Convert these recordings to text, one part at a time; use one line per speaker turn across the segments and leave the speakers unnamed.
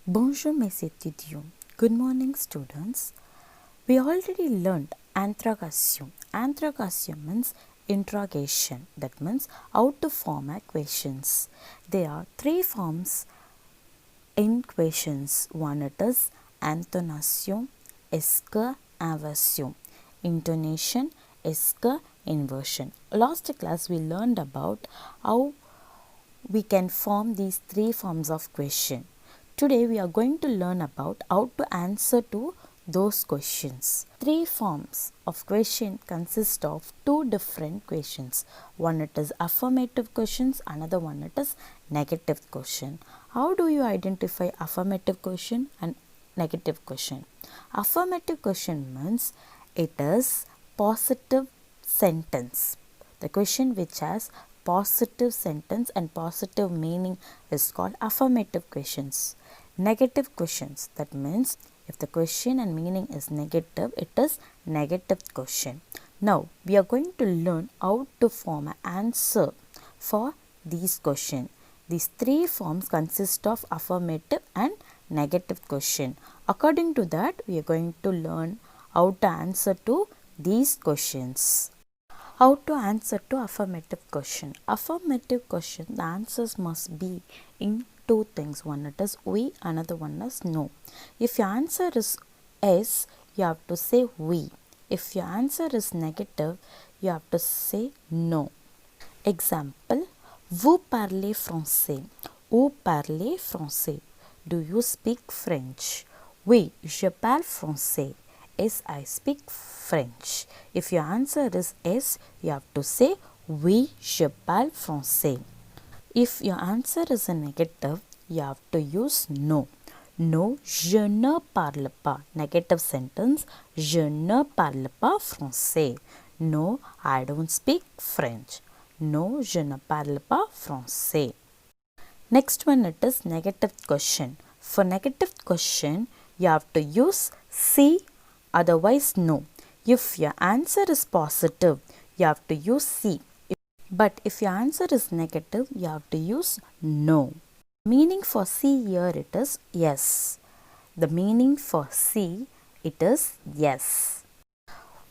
Bonjour mes étudiants. Good morning students. We already learned interrogation. Interrogation means interrogation. That means how to form a questions. There are three forms in questions. One it is intonation, esque, inversion. Intonation, esque, inversion. Last class we learned about how we can form these three forms of question. Today we are going to learn about how to answer to those questions. Three forms of question consist of two different questions. One it is affirmative questions, another one it is negative question. How do you identify affirmative question and negative question? Affirmative question means it is positive sentence. The question which has positive sentence and positive meaning is called affirmative questions. Negative questions, that means if the question and meaning is negative, it is negative question. Now we are going to learn how to form an answer for these questions. These three forms consist of affirmative and negative question. According to that, we are going to learn how to answer to these questions. How to answer to affirmative question. Affirmative question, the answers must be in two things. One it is we, another one is no. If your answer is yes, you have to say we. If your answer is negative, you have to say no. Example, vous parlez français. Vous parlez français. Do you speak French? Oui, je parle français. Yes, I speak French. If your answer is yes, you have to say oui, je parle français. If your answer is a negative, you have to use no. No, je ne parle pas. Negative sentence, je ne parle pas français. No, I don't speak French. No, je ne parle pas français. Next one it is negative question. For negative question, you have to use C, otherwise no. If your answer is positive, you have to use C. But if your answer is negative, you have to use no. Meaning for C here it is yes. The meaning for C it is yes.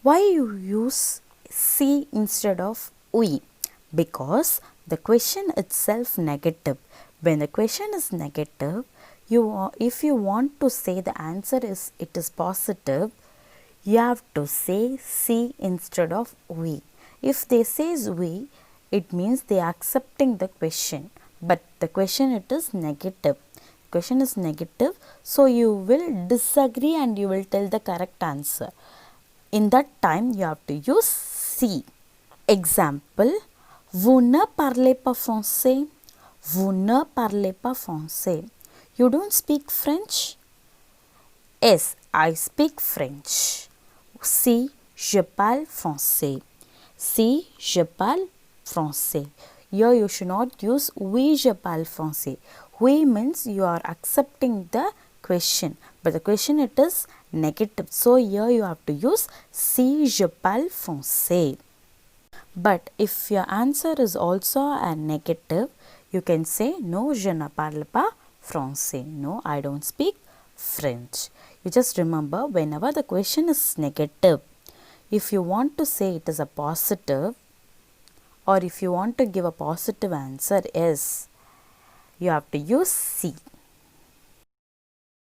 Why you use C instead of we? Because the question itself negative. When the question is negative, if you want to say the answer is it is positive, you have to say C instead of we. If they says we, it means they are accepting the question, but the question it is negative. Question is negative, so you will disagree and you will tell the correct answer. In that time, you have to use C. Example, vous ne parlez pas français. Vous ne parlez pas français. You don't speak French? Yes, I speak French. Si, je parle français. Si, je parle français. Here you should not use oui, je parle français. Oui means you are accepting the question, but the question it is negative. So here you have to use si, je parle français. But if your answer is also a negative, you can say no, je ne parle pas français. No, I don't speak French. You just remember, whenever the question is negative, if you want to say it is a positive, or if you want to give a positive answer yes, you have to use C.